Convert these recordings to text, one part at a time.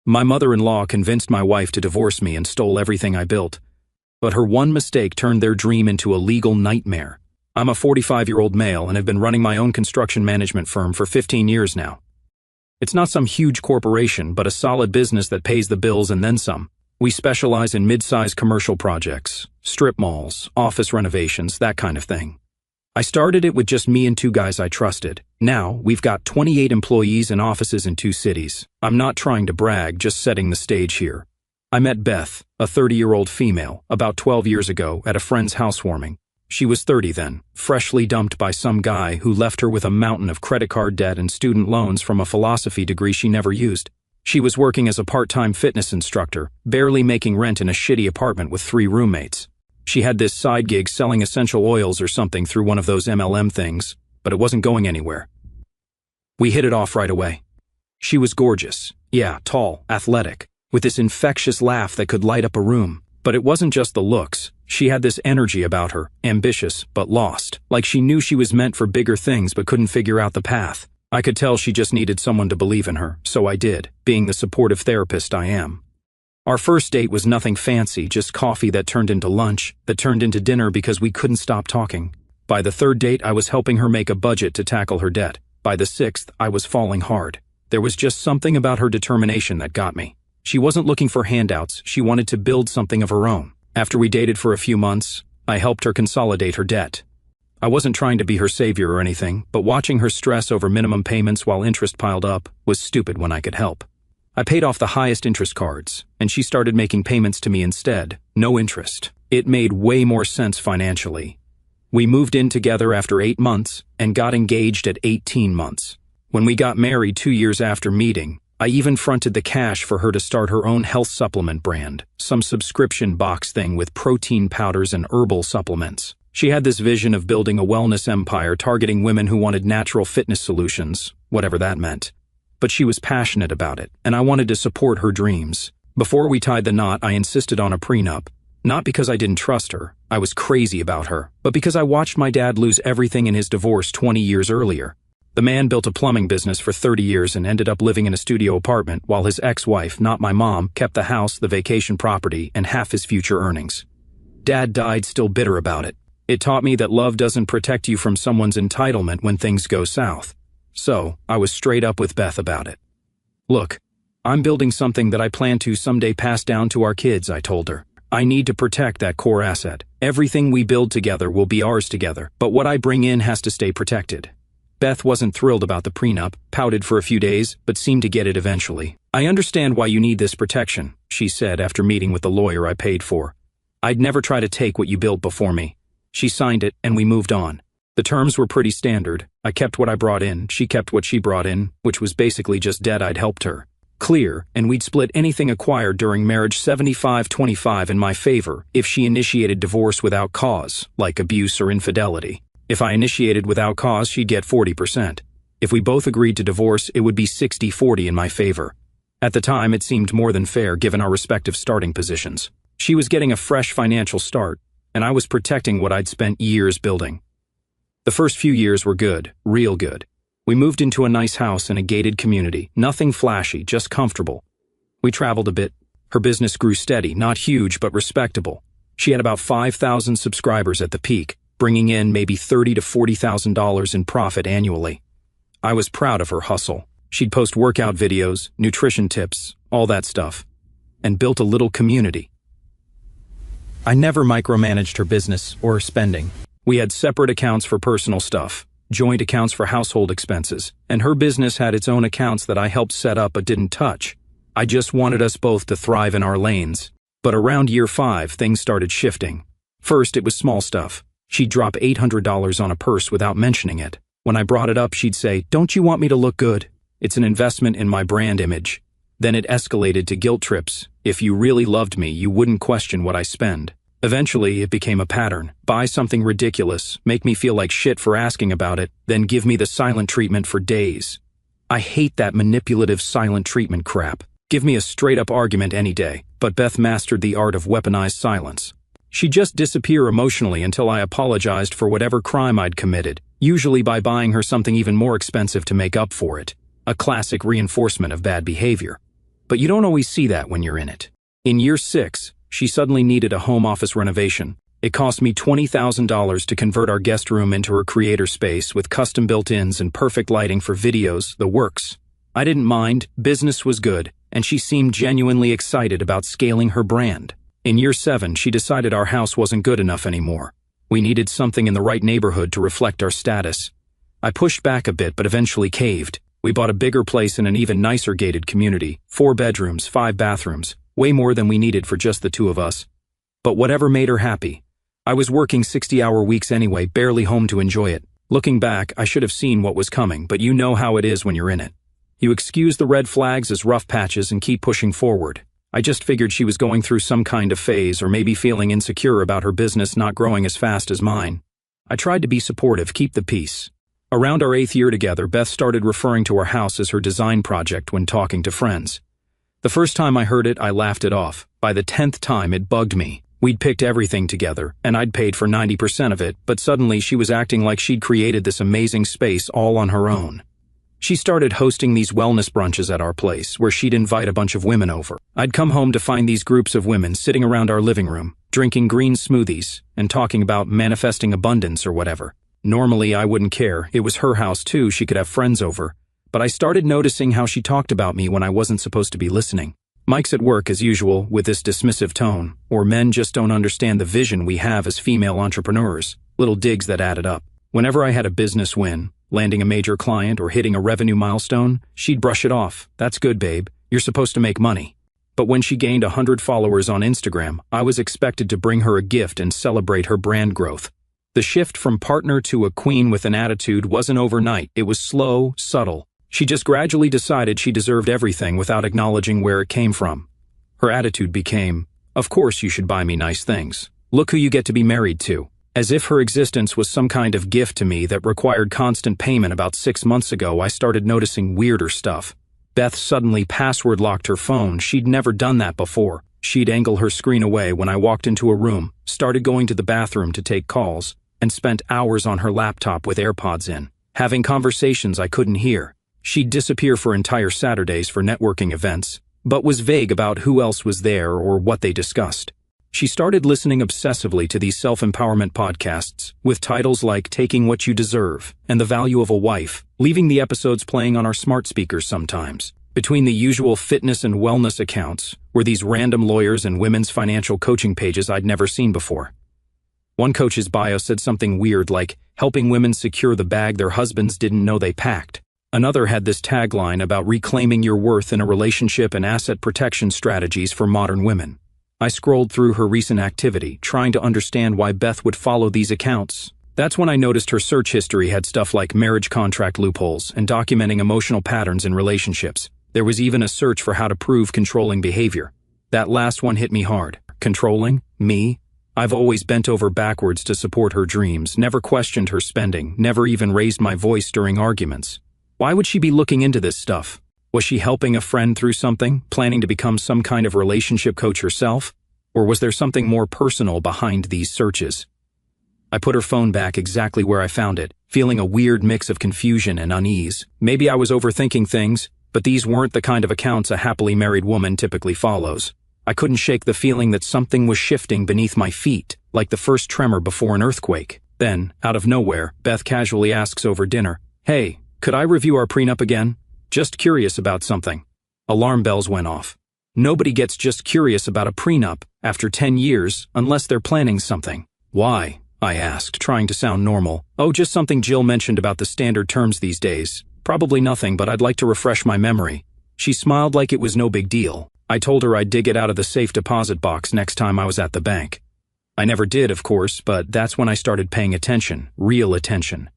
My mother-in-law convinced my wife to divorce me and stole everything I built. But her one mistake turned their dream into a legal nightmare. I'm a 45-year-old male and have been running my own construction management firm for 15 years now. It's not some huge corporation, but a solid business that pays the bills and then some. We specialize in mid-size commercial projects, strip malls, office renovations, that kind of thing. I started it with just me and 2 guys I trusted. Now, we've got 28 employees and offices in 2 cities. I'm not trying to brag, just setting the stage here. I met Beth, a 30-year-old female, about 12 years ago at a friend's housewarming. She was 30 then, freshly dumped by some guy who left her with a mountain of credit card debt and student loans from a philosophy degree she never used. She was working as a part-time fitness instructor, barely making rent in a shitty apartment with 3 roommates. She had this side gig selling essential oils or something through one of those MLM things, but it wasn't going anywhere. We hit it off right away. She was gorgeous, yeah, tall, athletic, with this infectious laugh that could light up a room. But it wasn't just the looks. She had this energy about her, ambitious but lost, like she knew she was meant for bigger things but couldn't figure out the path. I could tell she just needed someone to believe in her, so I did, being the supportive therapist I am. Our first date was nothing fancy, just coffee that turned into lunch, that turned into dinner because we couldn't stop talking. By the 3rd date, I was helping her make a budget to tackle her debt. By the 6th, I was falling hard. There was just something about her determination that got me. She wasn't looking for handouts, she wanted to build something of her own. After we dated for a few months, I helped her consolidate her debt. I wasn't trying to be her savior or anything, but watching her stress over minimum payments while interest piled up was stupid when I could help. I paid off the highest interest cards, and she started making payments to me instead, no interest. It made way more sense financially. We moved in together after 8 months and got engaged at 18 months. When we got married 2 years after meeting, I even fronted the cash for her to start her own health supplement brand, some subscription box thing with protein powders and herbal supplements. She had this vision of building a wellness empire targeting women who wanted natural fitness solutions, whatever that meant. But she was passionate about it, and I wanted to support her dreams. Before we tied the knot, I insisted on a prenup. Not because I didn't trust her, I was crazy about her, but because I watched my dad lose everything in his divorce 20 years earlier. The man built a plumbing business for 30 years and ended up living in a studio apartment while his ex-wife, not my mom, kept the house, the vacation property, and half his future earnings. Dad died still bitter about it. It taught me that love doesn't protect you from someone's entitlement when things go south. So, I was straight up with Beth about it. Look, I'm building something that I plan to someday pass down to our kids, I told her. I need to protect that core asset. Everything we build together will be ours together, but what I bring in has to stay protected. Beth wasn't thrilled about the prenup, pouted for a few days, but seemed to get it eventually. I understand why you need this protection, she said after meeting with the lawyer I paid for. I'd never try to take what you built before me. She signed it, and we moved on. The terms were pretty standard. I kept what I brought in, she kept what she brought in, which was basically just debt I'd helped her clear, and we'd split anything acquired during marriage 75-25 in my favor if she initiated divorce without cause, like abuse or infidelity. If I initiated without cause, she'd get 40%. If we both agreed to divorce, it would be 60-40 in my favor. At the time, it seemed more than fair given our respective starting positions. She was getting a fresh financial start, and I was protecting what I'd spent years building. The first few years were good, real good. We moved into a nice house in a gated community, nothing flashy, just comfortable. We traveled a bit. Her business grew steady, not huge, but respectable. She had about 5,000 subscribers at the peak, bringing in maybe $30,000 to $40,000 in profit annually. I was proud of her hustle. She'd post workout videos, nutrition tips, all that stuff, and built a little community. I never micromanaged her business or her spending. We had separate accounts for personal stuff, joint accounts for household expenses, and her business had its own accounts that I helped set up but didn't touch. I just wanted us both to thrive in our lanes. But around year 5, things started shifting. First, it was small stuff. She'd drop $800 on a purse without mentioning it. When I brought it up, she'd say, "Don't you want me to look good? It's an investment in my brand image." Then it escalated to guilt trips. If you really loved me, you wouldn't question what I spend. Eventually, it became a pattern. Buy something ridiculous, make me feel like shit for asking about it, then give me the silent treatment for days. I hate that manipulative silent treatment crap. Give me a straight-up argument any day, but Beth mastered the art of weaponized silence. She'd just disappear emotionally until I apologized for whatever crime I'd committed, usually by buying her something even more expensive to make up for it. A classic reinforcement of bad behavior. But you don't always see that when you're in it. In year 6, she suddenly needed a home office renovation. It cost me $20,000 to convert our guest room into her creator space with custom built-ins and perfect lighting for videos, the works. I didn't mind, business was good, and she seemed genuinely excited about scaling her brand. In year 7, she decided our house wasn't good enough anymore. We needed something in the right neighborhood to reflect our status. I pushed back a bit but eventually caved. We bought a bigger place in an even nicer gated community, 4 bedrooms, 5 bathrooms, way more than we needed for just the 2 of us. But whatever made her happy. I was working 60-hour weeks anyway, barely home to enjoy it. Looking back, I should have seen what was coming, but you know how it is when you're in it. You excuse the red flags as rough patches and keep pushing forward. I just figured she was going through some kind of phase or maybe feeling insecure about her business not growing as fast as mine. I tried to be supportive, keep the peace. Around our 8th year together, Beth started referring to our house as her design project when talking to friends. The first time I heard it, I laughed it off. By the 10th time, it bugged me. We'd picked everything together, and I'd paid for 90% of it, but suddenly she was acting like she'd created this amazing space all on her own. She started hosting these wellness brunches at our place, where she'd invite a bunch of women over. I'd come home to find these groups of women sitting around our living room, drinking green smoothies, and talking about manifesting abundance or whatever. Normally, I wouldn't care. It was her house too, she could have friends over. But I started noticing how she talked about me when I wasn't supposed to be listening. Mike's at work as usual with this dismissive tone, or men just don't understand the vision we have as female entrepreneurs. Little digs that added up. Whenever I had a business win, landing a major client or hitting a revenue milestone, she'd brush it off. That's good, babe. You're supposed to make money. But when she gained 100 followers on Instagram, I was expected to bring her a gift and celebrate her brand growth. The shift from partner to a queen with an attitude wasn't overnight. It was slow, subtle. She just gradually decided she deserved everything without acknowledging where it came from. Her attitude became, "Of course you should buy me nice things. Look who you get to be married to." As if her existence was some kind of gift to me that required constant payment. About 6 months ago, I started noticing weirder stuff. Beth suddenly password-locked her phone. She'd never done that before. She'd angle her screen away when I walked into a room, started going to the bathroom to take calls, and spent hours on her laptop with AirPods in, having conversations I couldn't hear. She'd disappear for entire Saturdays for networking events, but was vague about who else was there or what they discussed. She started listening obsessively to these self-empowerment podcasts, with titles like Taking What You Deserve and The Value of a Wife, leaving the episodes playing on our smart speakers sometimes. Between the usual fitness and wellness accounts were these random lawyers and women's financial coaching pages I'd never seen before. One coach's bio said something weird like, helping women secure the bag their husbands didn't know they packed. Another had this tagline about reclaiming your worth in a relationship and asset protection strategies for modern women. I scrolled through her recent activity, trying to understand why Beth would follow these accounts. That's when I noticed her search history had stuff like marriage contract loopholes and documenting emotional patterns in relationships. There was even a search for how to prove controlling behavior. That last one hit me hard. Controlling? Me? I've always bent over backwards to support her dreams, never questioned her spending, never even raised my voice during arguments. Why would she be looking into this stuff? Was she helping a friend through something, planning to become some kind of relationship coach herself? Or was there something more personal behind these searches? I put her phone back exactly where I found it, feeling a weird mix of confusion and unease. Maybe I was overthinking things, but these weren't the kind of accounts a happily married woman typically follows. I couldn't shake the feeling that something was shifting beneath my feet, like the first tremor before an earthquake. Then, out of nowhere, Beth casually asks over dinner, "Hey, could I review our prenup again? Just curious about something." Alarm bells went off. Nobody gets just curious about a prenup after 10 years unless they're planning something. "Why?" I asked, trying to sound normal. "Oh, just something Jill mentioned about the standard terms these days. Probably nothing, but I'd like to refresh my memory." She smiled like it was no big deal. I told her I'd dig it out of the safe deposit box next time I was at the bank. I never did, of course, but that's when I started paying attention, real attention.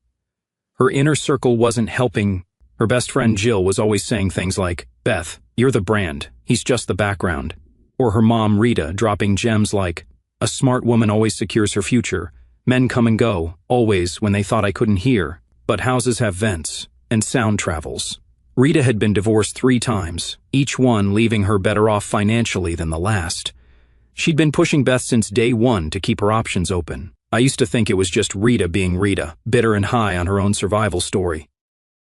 Her inner circle wasn't helping. Her best friend Jill was always saying things like, "Beth, you're the brand, he's just the background." Or her mom Rita dropping gems like, "A smart woman always secures her future. Men come and go, always when they thought I couldn't hear. But houses have vents, and sound travels." Rita had been divorced 3 times, each one leaving her better off financially than the last. She'd been pushing Beth since day one to keep her options open. I used to think it was just Rita being Rita, bitter and high on her own survival story.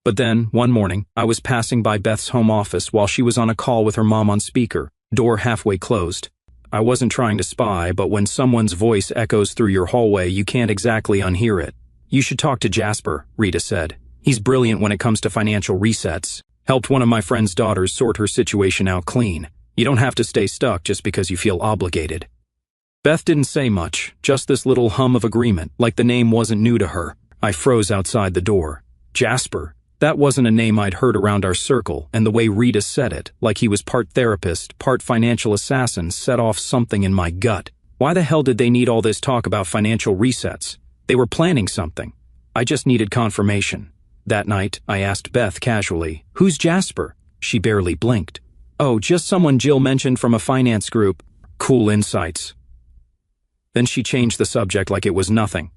But then, one morning, I was passing by Beth's home office while she was on a call with her mom on speaker, door halfway closed. I wasn't trying to spy, but when someone's voice echoes through your hallway, you can't exactly unhear it. "You should talk to Jasper," Rita said. "He's brilliant when it comes to financial resets. Helped one of my friend's daughters sort her situation out clean. You don't have to stay stuck just because you feel obligated." Beth didn't say much, just this little hum of agreement, like the name wasn't new to her. I froze outside the door. Jasper. That wasn't a name I'd heard around our circle, and the way Rita said it, like he was part therapist, part financial assassin, set off something in my gut. Why the hell did they need all this talk about financial resets? They were planning something. I just needed confirmation. That night, I asked Beth casually, "Who's Jasper?" She barely blinked. "Oh, just someone Jill mentioned from a finance group." Cool insights. Then she changed the subject like it was nothing.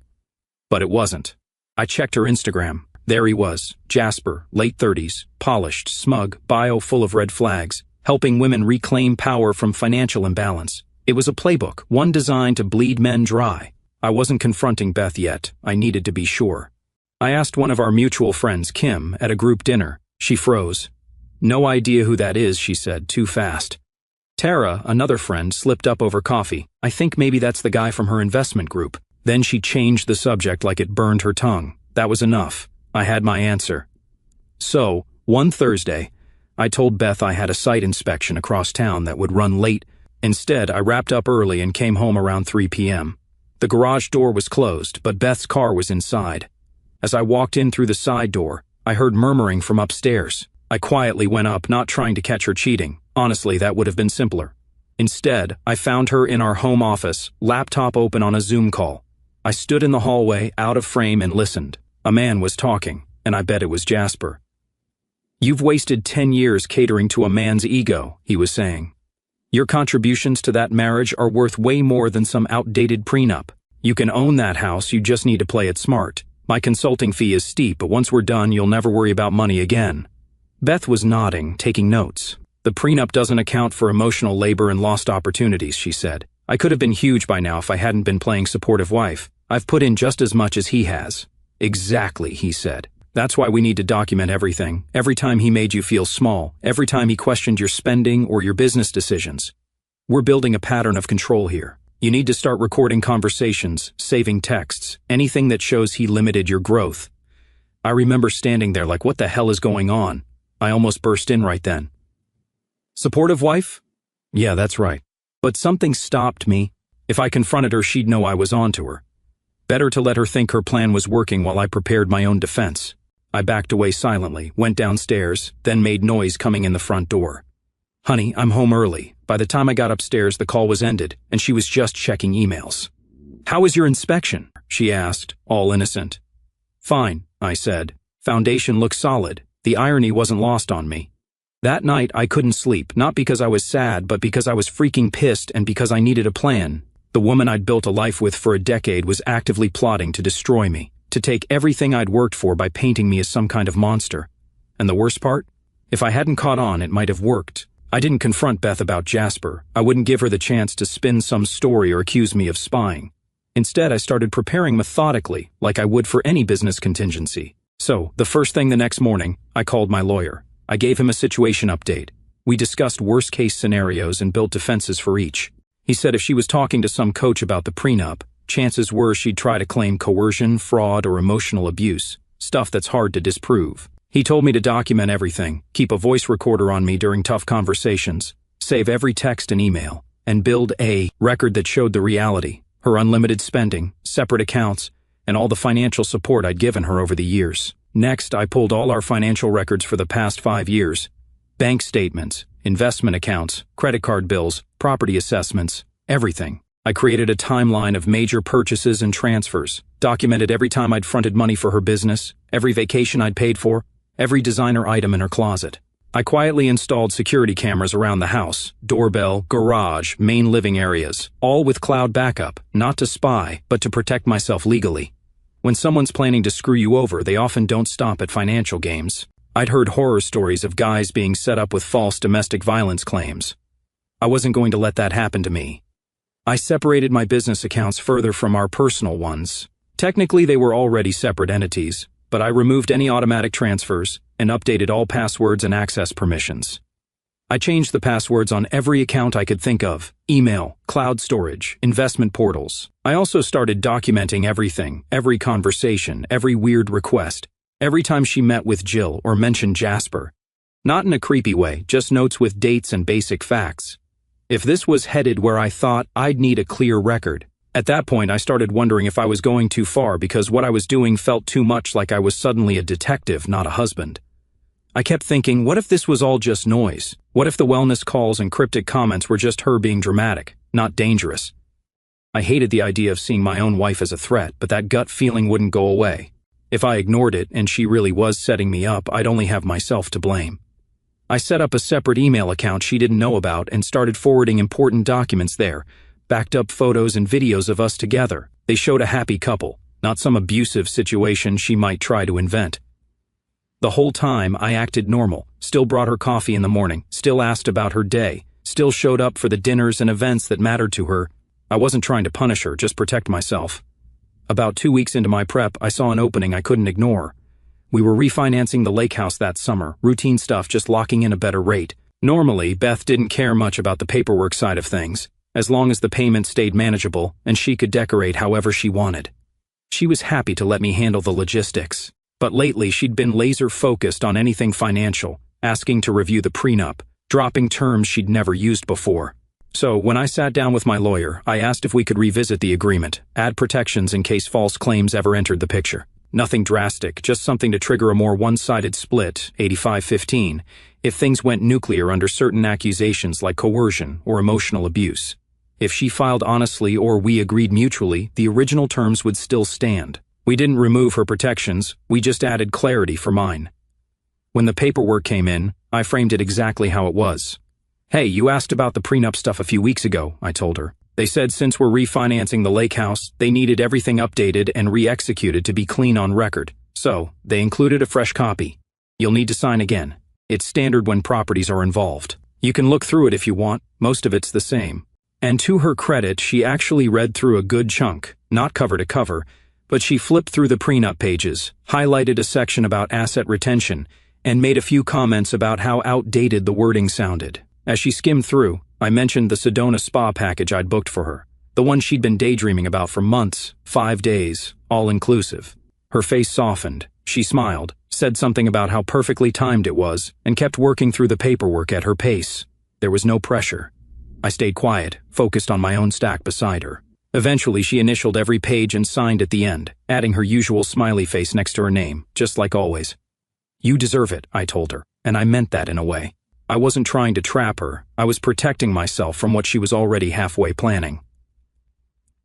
But it wasn't. I checked her Instagram. There he was, Jasper, late 30s, polished, smug, bio full of red flags, helping women reclaim power from financial imbalance. It was a playbook, one designed to bleed men dry. I wasn't confronting Beth yet. I needed to be sure. I asked one of our mutual friends, Kim, at a group dinner. She froze. "No idea who that is," she said, too fast. Tara, another friend, slipped up over coffee. "I think maybe that's the guy from her investment group." Then she changed the subject like it burned her tongue. That was enough. I had my answer. So, one Thursday, I told Beth I had a site inspection across town that would run late. Instead, I wrapped up early and came home around 3 p.m. The garage door was closed, but Beth's car was inside. As I walked in through the side door, I heard murmuring from upstairs. I quietly went up, not trying to catch her cheating. Honestly, that would have been simpler. Instead, I found her in our home office, laptop open on a Zoom call. I stood in the hallway, out of frame, and listened. A man was talking, and I bet it was Jasper. "You've wasted 10 years catering to a man's ego," he was saying. "Your contributions to that marriage are worth way more than some outdated prenup. You can own that house, you just need to play it smart. My consulting fee is steep, but once we're done, you'll never worry about money again." Beth was nodding, taking notes. "The prenup doesn't account for emotional labor and lost opportunities," she said. "I could have been huge by now if I hadn't been playing supportive wife. I've put in just as much as he has." "Exactly," he said. "That's why we need to document everything. Every time he made you feel small, every time he questioned your spending or your business decisions. We're building a pattern of control here. You need to start recording conversations, saving texts, anything that shows he limited your growth." I remember standing there like, what the hell is going on? I almost burst in right then. "Supportive wife?" "Yeah, that's right." But something stopped me. If I confronted her, she'd know I was onto her. Better to let her think her plan was working while I prepared my own defense. I backed away silently, went downstairs, then made noise coming in the front door. "Honey, I'm home early." By the time I got upstairs, the call was ended, and she was just checking emails. "How was your inspection?" she asked, all innocent. "Fine," I said. "Foundation looks solid." The irony wasn't lost on me. That night, I couldn't sleep, not because I was sad, but because I was freaking pissed and because I needed a plan. The woman I'd built a life with for a decade was actively plotting to destroy me, to take everything I'd worked for by painting me as some kind of monster. And the worst part? If I hadn't caught on, it might have worked. I didn't confront Beth about Jasper. I wouldn't give her the chance to spin some story or accuse me of spying. Instead, I started preparing methodically, like I would for any business contingency. So, the first thing the next morning, I called my lawyer. I gave him a situation update. We discussed worst-case scenarios and built defenses for each. He said if she was talking to some coach about the prenup, chances were she'd try to claim coercion, fraud, or emotional abuse, stuff that's hard to disprove. He told me to document everything, keep a voice recorder on me during tough conversations, save every text and email, and build a record that showed the reality, her unlimited spending, separate accounts, and all the financial support I'd given her over the years. Next, I pulled all our financial records for the past 5 years. Bank statements, investment accounts, credit card bills, property assessments, everything. I created a timeline of major purchases and transfers, documented every time I'd fronted money for her business, every vacation I'd paid for, every designer item in her closet. I quietly installed security cameras around the house, doorbell, garage, main living areas, all with cloud backup, not to spy, but to protect myself legally. When someone's planning to screw you over, they often don't stop at financial games. I'd heard horror stories of guys being set up with false domestic violence claims. I wasn't going to let that happen to me. I separated my business accounts further from our personal ones. Technically, they were already separate entities, but I removed any automatic transfers and updated all passwords and access permissions. I changed the passwords on every account I could think of: email, cloud storage, investment portals. I also started documenting everything, every conversation, every weird request, every time she met with Jill or mentioned Jasper. Not in a creepy way, just notes with dates and basic facts. If this was headed where I thought, I'd need a clear record. At that point, I started wondering if I was going too far because what I was doing felt too much like I was suddenly a detective, not a husband. I kept thinking, what if this was all just noise? What if the wellness calls and cryptic comments were just her being dramatic, not dangerous? I hated the idea of seeing my own wife as a threat, but that gut feeling wouldn't go away. If I ignored it and she really was setting me up, I'd only have myself to blame. I set up a separate email account she didn't know about and started forwarding important documents there, backed up photos and videos of us together. They showed a happy couple, not some abusive situation she might try to invent. The whole time, I acted normal, still brought her coffee in the morning, still asked about her day, still showed up for the dinners and events that mattered to her. I wasn't trying to punish her, just protect myself. About 2 weeks into my prep, I saw an opening I couldn't ignore. We were refinancing the lake house that summer, routine stuff, just locking in a better rate. Normally, Beth didn't care much about the paperwork side of things, as long as the payment stayed manageable and she could decorate however she wanted. She was happy to let me handle the logistics. But lately, she'd been laser-focused on anything financial, asking to review the prenup, dropping terms she'd never used before. So, when I sat down with my lawyer, I asked if we could revisit the agreement, add protections in case false claims ever entered the picture. Nothing drastic, just something to trigger a more one-sided split, 85-15, if things went nuclear under certain accusations like coercion or emotional abuse. If she filed honestly or we agreed mutually, the original terms would still stand. We didn't remove her protections, we just added clarity for mine. When the paperwork came in, I framed it exactly how it was. "Hey, you asked about the prenup stuff a few weeks ago," I told her. "They said since we're refinancing the lake house, they needed everything updated and re-executed to be clean on record. So, they included a fresh copy. You'll need to sign again. It's standard when properties are involved. You can look through it if you want, most of it's the same." And to her credit, she actually read through a good chunk, not cover to cover, but she flipped through the prenup pages, highlighted a section about asset retention, and made a few comments about how outdated the wording sounded. As she skimmed through, I mentioned the Sedona spa package I'd booked for her, the one she'd been daydreaming about for months, 5 days, all-inclusive. Her face softened, she smiled, said something about how perfectly timed it was, and kept working through the paperwork at her pace. There was no pressure. I stayed quiet, focused on my own stack beside her. Eventually, she initialed every page and signed at the end, adding her usual smiley face next to her name, just like always. "You deserve it," I told her, and I meant that in a way. I wasn't trying to trap her, I was protecting myself from what she was already halfway planning.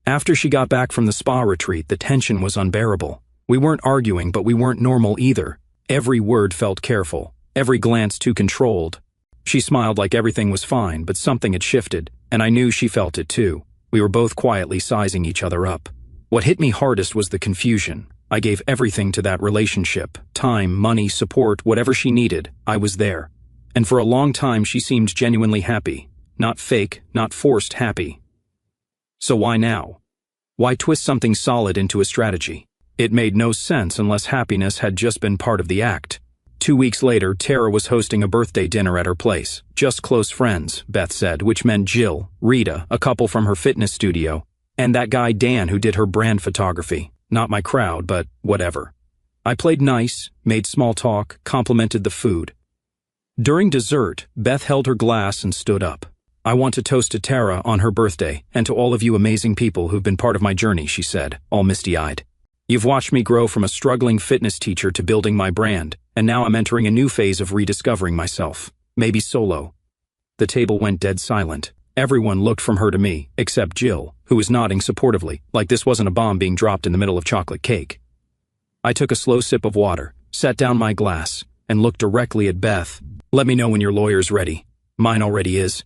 After she got back from the spa retreat, the tension was unbearable. We weren't arguing, but we weren't normal either. Every word felt careful, every glance too controlled. She smiled like everything was fine, but something had shifted, and I knew she felt it too. We were both quietly sizing each other up. What hit me hardest was the confusion. I gave everything to that relationship. Time, money, support, whatever she needed, I was there. And for a long time she seemed genuinely happy. Not fake, not forced happy. So why now? Why twist something solid into a strategy? It made no sense unless happiness had just been part of the act. 2 weeks later, Tara was hosting a birthday dinner at her place. Just close friends, Beth said, which meant Jill, Rita, a couple from her fitness studio, and that guy Dan who did her brand photography. Not my crowd, but whatever. I played nice, made small talk, complimented the food. During dessert, Beth held her glass and stood up. "I want to toast to Tara on her birthday, and to all of you amazing people who've been part of my journey," she said, all misty-eyed. "You've watched me grow from a struggling fitness teacher to building my brand, and now I'm entering a new phase of rediscovering myself. Maybe solo." The table went dead silent. Everyone looked from her to me, except Jill, who was nodding supportively, like this wasn't a bomb being dropped in the middle of chocolate cake. I took a slow sip of water, set down my glass, and looked directly at Beth. "Let me know when your lawyer's ready. Mine already is."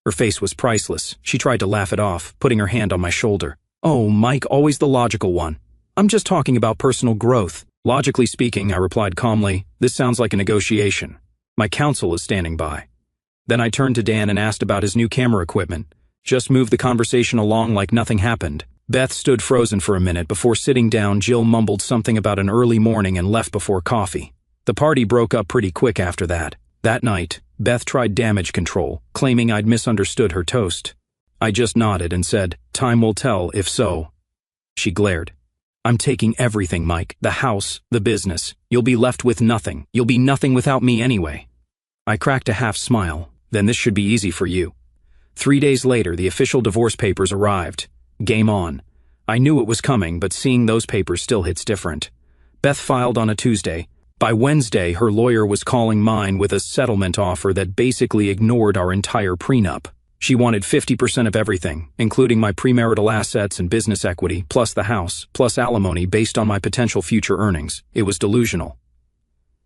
Her face was priceless. She tried to laugh it off, putting her hand on my shoulder. "Oh, Mike, always the logical one. I'm just talking about personal growth." "Logically speaking," I replied calmly, "this sounds like a negotiation. My counsel is standing by." Then I turned to Dan and asked about his new camera equipment. Just moved the conversation along like nothing happened. Beth stood frozen for a minute before sitting down. Jill mumbled something about an early morning and left before coffee. The party broke up pretty quick after that. That night, Beth tried damage control, claiming I'd misunderstood her toast. I just nodded and said, "Time will tell if so." She glared. "I'm taking everything, Mike. The house, the business. You'll be left with nothing. You'll be nothing without me anyway." I cracked a half smile. "Then this should be easy for you." 3 days later, the official divorce papers arrived. Game on. I knew it was coming, but seeing those papers still hits different. Beth filed on a Tuesday. By Wednesday, her lawyer was calling mine with a settlement offer that basically ignored our entire prenup. She wanted 50% of everything, including my premarital assets and business equity, plus the house, plus alimony based on my potential future earnings. It was delusional.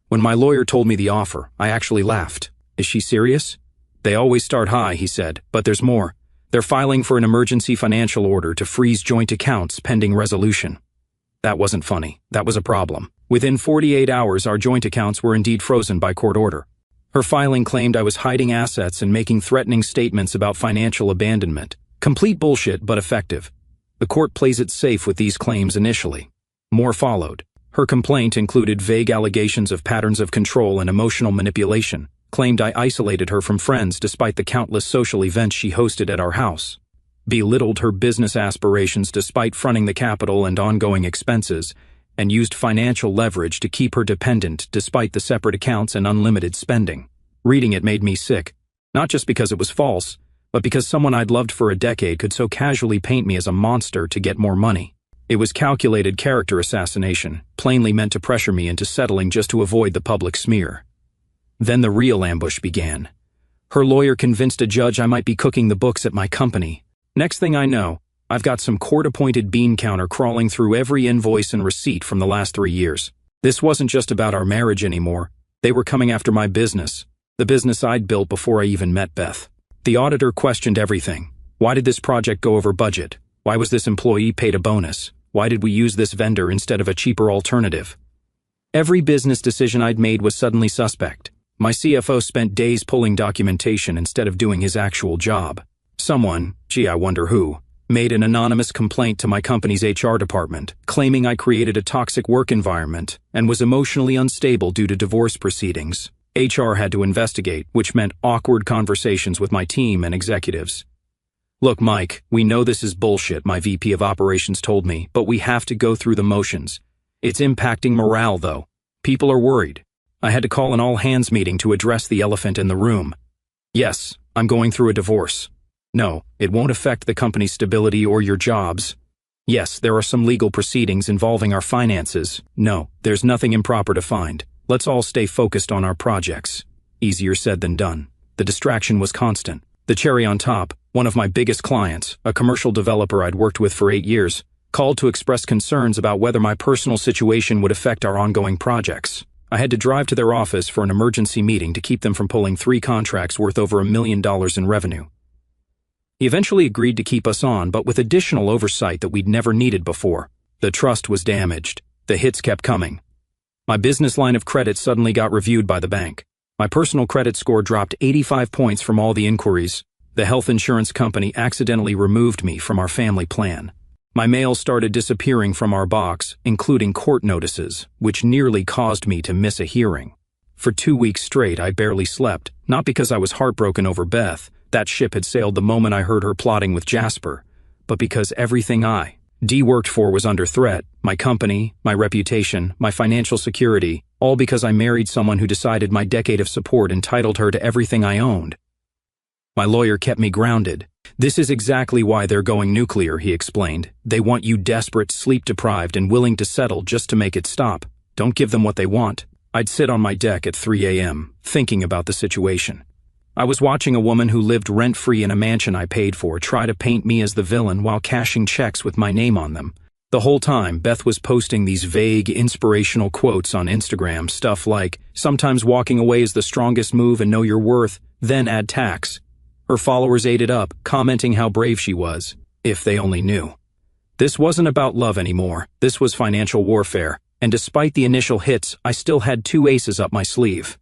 When my lawyer told me the offer, I actually laughed. "Is she serious?" "They always start high," he said, "but there's more. They're filing for an emergency financial order to freeze joint accounts pending resolution." That wasn't funny. That was a problem. Within 48 hours, our joint accounts were indeed frozen by court order. Her filing claimed I was hiding assets and making threatening statements about financial abandonment. Complete bullshit, but effective. The court plays it safe with these claims initially. More followed. Her complaint included vague allegations of patterns of control and emotional manipulation, claimed I isolated her from friends despite the countless social events she hosted at our house, belittled her business aspirations despite fronting the capital and ongoing expenses, and used financial leverage to keep her dependent despite the separate accounts and unlimited spending. Reading it made me sick, not just because it was false, but because someone I'd loved for a decade could so casually paint me as a monster to get more money. It was calculated character assassination, plainly meant to pressure me into settling just to avoid the public smear. Then the real ambush began. Her lawyer convinced a judge I might be cooking the books at my company. Next thing I know, I've got some court-appointed bean counter crawling through every invoice and receipt from the last 3 years. This wasn't just about our marriage anymore. They were coming after my business, the business I'd built before I even met Beth. The auditor questioned everything. Why did this project go over budget? Why was this employee paid a bonus? Why did we use this vendor instead of a cheaper alternative? Every business decision I'd made was suddenly suspect. My CFO spent days pulling documentation instead of doing his actual job. Someone, gee, I wonder who, made an anonymous complaint to my company's HR department, claiming I created a toxic work environment and was emotionally unstable due to divorce proceedings. HR had to investigate, which meant awkward conversations with my team and executives. "Look, Mike, we know this is bullshit," my VP of operations told me, "but we have to go through the motions. It's impacting morale, though. People are worried." I had to call an all-hands meeting to address the elephant in the room. "Yes, I'm going through a divorce. No, it won't affect the company's stability or your jobs. Yes, there are some legal proceedings involving our finances. No, there's nothing improper to find. Let's all stay focused on our projects." Easier said than done. The distraction was constant. The cherry on top, one of my biggest clients, a commercial developer I'd worked with for 8 years, called to express concerns about whether my personal situation would affect our ongoing projects. I had to drive to their office for an emergency meeting to keep them from pulling 3 contracts worth over $1 million in revenue. He eventually agreed to keep us on, but with additional oversight that we'd never needed before. The trust was damaged. The hits kept coming. My business line of credit suddenly got reviewed by the bank. My personal credit score dropped 85 points from all the inquiries. The health insurance company accidentally removed me from our family plan. My mail started disappearing from our box, including court notices, which nearly caused me to miss a hearing. For 2 weeks straight, I barely slept, not because I was heartbroken over Beth. That ship had sailed the moment I heard her plotting with Jasper, but because everything I worked for was under threat, my company, my reputation, my financial security, all because I married someone who decided my decade of support entitled her to everything I owned. My lawyer kept me grounded. "This is exactly why they're going nuclear," he explained. "They want you desperate, sleep-deprived, and willing to settle just to make it stop. Don't give them what they want." I'd sit on my deck at 3 a.m., thinking about the situation. I was watching a woman who lived rent-free in a mansion I paid for try to paint me as the villain while cashing checks with my name on them. The whole time, Beth was posting these vague, inspirational quotes on Instagram, stuff like, "Sometimes walking away is the strongest move and know your worth, then add tax." Her followers ate it up, commenting how brave she was, if they only knew. This wasn't about love anymore. This was financial warfare, and despite the initial hits, I still had 2 aces up my sleeve.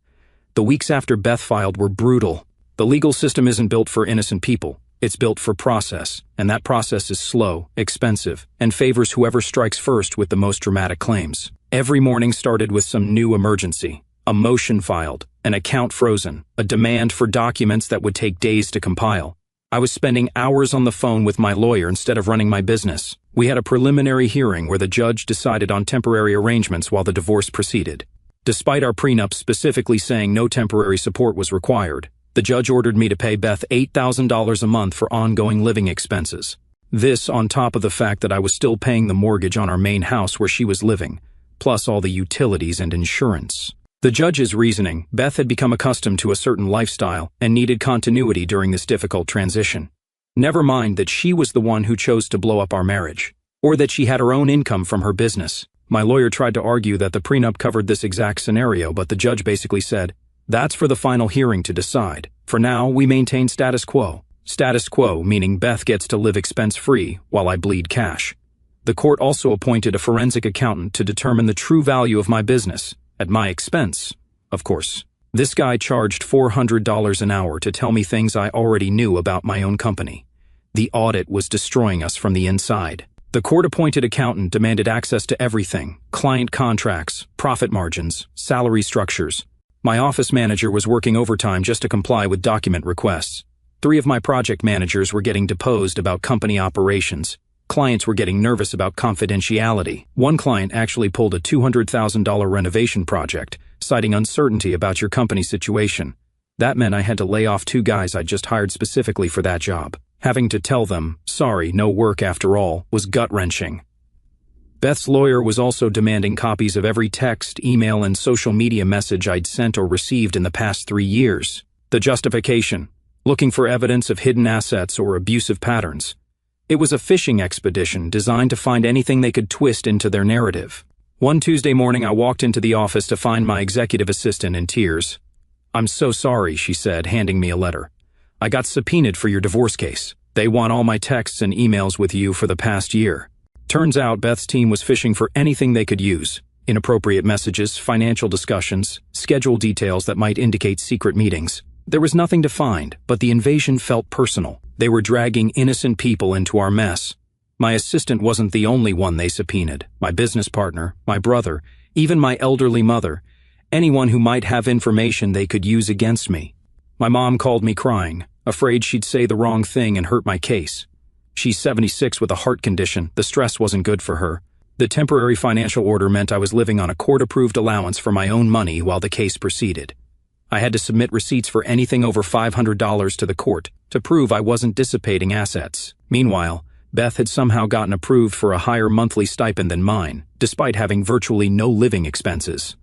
The weeks after Beth filed were brutal. The legal system isn't built for innocent people. It's built for process, and that process is slow, expensive, and favors whoever strikes first with the most dramatic claims. Every morning started with some new emergency. A motion filed, an account frozen, a demand for documents that would take days to compile. I was spending hours on the phone with my lawyer instead of running my business. We had a preliminary hearing where the judge decided on temporary arrangements while the divorce proceeded. Despite our prenup specifically saying no temporary support was required, the judge ordered me to pay Beth $8,000 a month for ongoing living expenses. This on top of the fact that I was still paying the mortgage on our main house where she was living, plus all the utilities and insurance. The judge's reasoning: Beth had become accustomed to a certain lifestyle and needed continuity during this difficult transition. Never mind that she was the one who chose to blow up our marriage, or that she had her own income from her business. My lawyer tried to argue that the prenup covered this exact scenario, but the judge basically said, "That's for the final hearing to decide. For now, we maintain status quo." Status quo meaning Beth gets to live expense-free while I bleed cash. The court also appointed a forensic accountant to determine the true value of my business, at my expense, of course. This guy charged $400 an hour to tell me things I already knew about my own company. The audit was destroying us from the inside. The court-appointed accountant demanded access to everything: client contracts, profit margins, salary structures. My office manager was working overtime just to comply with document requests. 3 of my project managers were getting deposed about company operations. Clients were getting nervous about confidentiality. One client actually pulled a $200,000 renovation project, citing uncertainty about your company's situation. That meant I had to lay off 2 guys I'd just hired specifically for that job. Having to tell them, sorry, no work after all, was gut-wrenching. Beth's lawyer was also demanding copies of every text, email, and social media message I'd sent or received in the past 3 years. The justification: looking for evidence of hidden assets or abusive patterns. It was a fishing expedition designed to find anything they could twist into their narrative. One Tuesday morning, I walked into the office to find my executive assistant in tears. "I'm so sorry," she said, handing me a letter. "I got subpoenaed for your divorce case. They want all my texts and emails with you for the past year." Turns out Beth's team was fishing for anything they could use: inappropriate messages, financial discussions, schedule details that might indicate secret meetings. There was nothing to find, but the invasion felt personal. They were dragging innocent people into our mess. My assistant wasn't the only one they subpoenaed. My business partner, my brother, even my elderly mother, anyone who might have information they could use against me. My mom called me crying, afraid she'd say the wrong thing and hurt my case. She's 76 with a heart condition. The stress wasn't good for her. The temporary financial order meant I was living on a court-approved allowance for my own money while the case proceeded. I had to submit receipts for anything over $500 to the court to prove I wasn't dissipating assets. Meanwhile, Beth had somehow gotten approved for a higher monthly stipend than mine, despite having virtually no living expenses.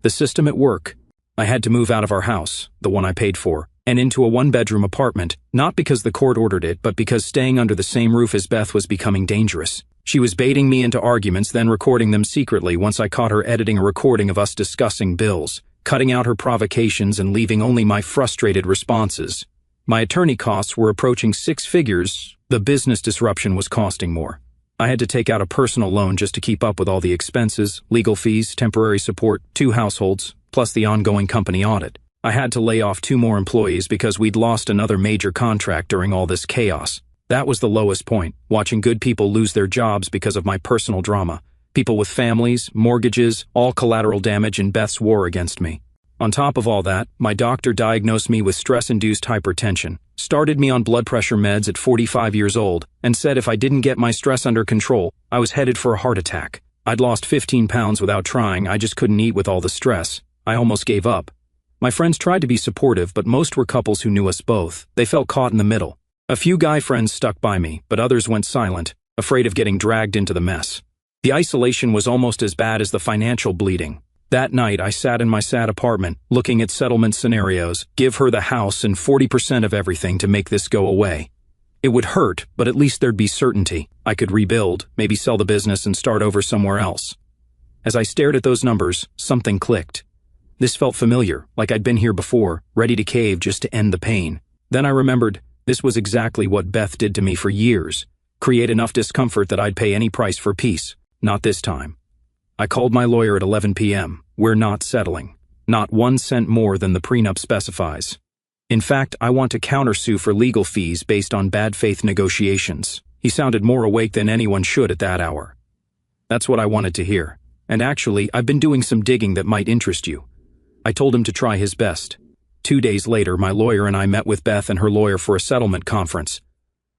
The system at work. I had to move out of our house, the one I paid for, and into a 1-bedroom apartment, not because the court ordered it, but because staying under the same roof as Beth was becoming dangerous. She was baiting me into arguments, then recording them secretly once I caught her editing a recording of us discussing bills, cutting out her provocations and leaving only my frustrated responses. My attorney costs were approaching 6 figures. The business disruption was costing more. I had to take out a personal loan just to keep up with all the expenses, legal fees, temporary support, 2 households, plus the ongoing company audit. I had to lay off 2 more employees because we'd lost another major contract during all this chaos. That was the lowest point, watching good people lose their jobs because of my personal drama. People with families, mortgages, all collateral damage in Beth's war against me. On top of all that, my doctor diagnosed me with stress-induced hypertension, started me on blood pressure meds at 45 years old, and said if I didn't get my stress under control, I was headed for a heart attack. I'd lost 15 pounds without trying. I just couldn't eat with all the stress. I almost gave up. My friends tried to be supportive, but most were couples who knew us both. They felt caught in the middle. A few guy friends stuck by me, but others went silent, afraid of getting dragged into the mess. The isolation was almost as bad as the financial bleeding. That night, I sat in my sad apartment, looking at settlement scenarios, give her the house and 40% of everything to make this go away. It would hurt, but at least there'd be certainty. I could rebuild, maybe sell the business and start over somewhere else. As I stared at those numbers, something clicked. This felt familiar, like I'd been here before, ready to cave just to end the pain. Then I remembered, this was exactly what Beth did to me for years. Create enough discomfort that I'd pay any price for peace. Not this time. I called my lawyer at 11 p.m. We're not settling. Not 1 cent more than the prenup specifies. In fact, I want to countersue for legal fees based on bad faith negotiations. He sounded more awake than anyone should at that hour. That's what I wanted to hear. And actually, I've been doing some digging that might interest you. I told him to try his best. 2 days later, my lawyer and I met with Beth and her lawyer for a settlement conference.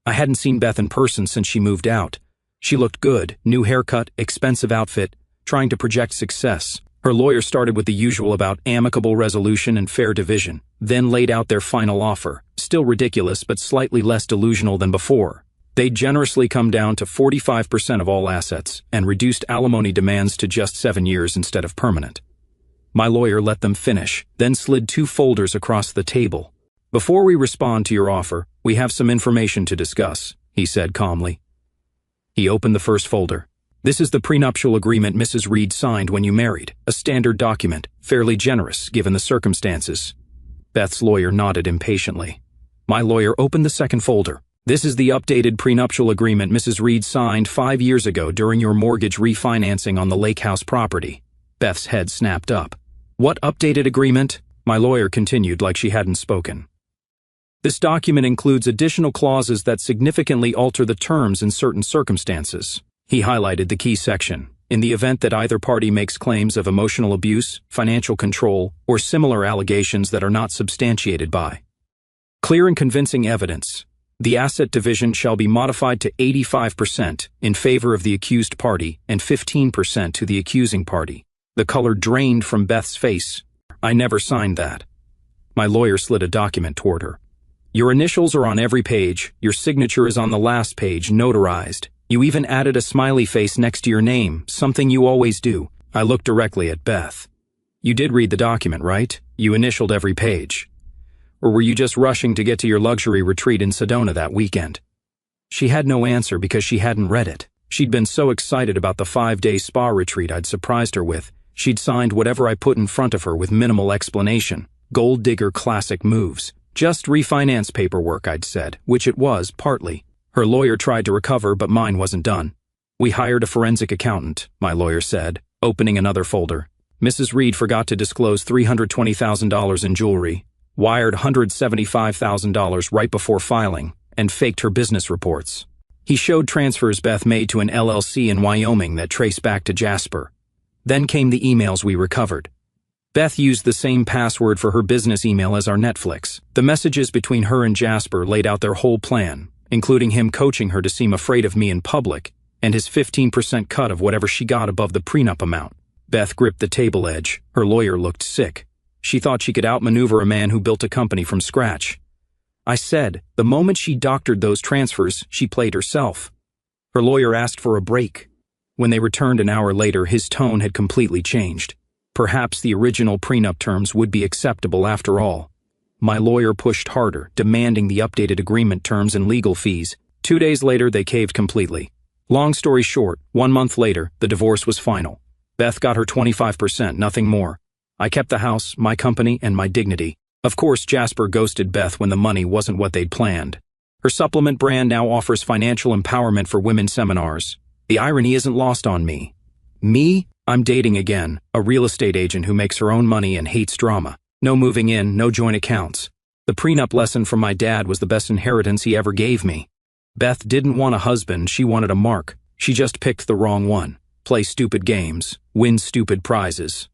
I hadn't seen Beth in person since she moved out. She looked good, new haircut, expensive outfit, trying to project success. Her lawyer started with the usual about amicable resolution and fair division, then laid out their final offer, still ridiculous but slightly less delusional than before. They'd generously come down to 45% of all assets and reduced alimony demands to just 7 years instead of permanent. My lawyer let them finish, then slid 2 folders across the table. "Before we respond to your offer, we have some information to discuss," he said calmly. He opened the first folder. "This is the prenuptial agreement Mrs. Reed signed when you married, a standard document, fairly generous given the circumstances." Beth's lawyer nodded impatiently. My lawyer opened the second folder. "This is the updated prenuptial agreement Mrs. Reed signed 5 years ago during your mortgage refinancing on the Lake House property." Beth's head snapped up. "What updated agreement?" My lawyer continued like she hadn't spoken. "This document includes additional clauses that significantly alter the terms in certain circumstances." He highlighted the key section. "In the event that either party makes claims of emotional abuse, financial control, or similar allegations that are not substantiated by clear and convincing evidence, the asset division shall be modified to 85% in favor of the accused party and 15% to the accusing party." The color drained from Beth's face. "I never signed that." My lawyer slid a document toward her. "Your initials are on every page, your signature is on the last page, notarized. You even added a smiley face next to your name, something you always do." I looked directly at Beth. "You did read the document, right? You initialed every page. Or were you just rushing to get to your luxury retreat in Sedona that weekend?" She had no answer because she hadn't read it. She'd been so excited about the 5-day spa retreat I'd surprised her with. She'd signed whatever I put in front of her with minimal explanation. Gold digger classic moves. Just refinance paperwork, I'd said, which it was, partly. Her lawyer tried to recover, but mine wasn't done. "We hired a forensic accountant," my lawyer said, opening another folder. "Mrs. Reed forgot to disclose $320,000 in jewelry, wired $175,000 right before filing, and faked her business reports." He showed transfers Beth made to an LLC in Wyoming that traced back to Jasper. Then came the emails we recovered. Beth used the same password for her business email as our Netflix. The messages between her and Jasper laid out their whole plan, including him coaching her to seem afraid of me in public, and his 15% cut of whatever she got above the prenup amount. Beth gripped the table edge. Her lawyer looked sick. She thought she could outmaneuver a man who built a company from scratch. I said, the moment she doctored those transfers, she played herself. Her lawyer asked for a break. When they returned an hour later, his tone had completely changed. Perhaps the original prenup terms would be acceptable after all. My lawyer pushed harder, demanding the updated agreement terms and legal fees. 2 days later, they caved completely. Long story short, 1 month later, the divorce was final. Beth got her 25%, nothing more. I kept the house, my company, and my dignity. Of course, Jasper ghosted Beth when the money wasn't what they'd planned. Her supplement brand now offers financial empowerment for women seminars. The irony isn't lost on me. Me? I'm dating again, a real estate agent who makes her own money and hates drama. No moving in, no joint accounts. The prenup lesson from my dad was the best inheritance he ever gave me. Beth didn't want a husband, she wanted a mark. She just picked the wrong one. Play stupid games, win stupid prizes.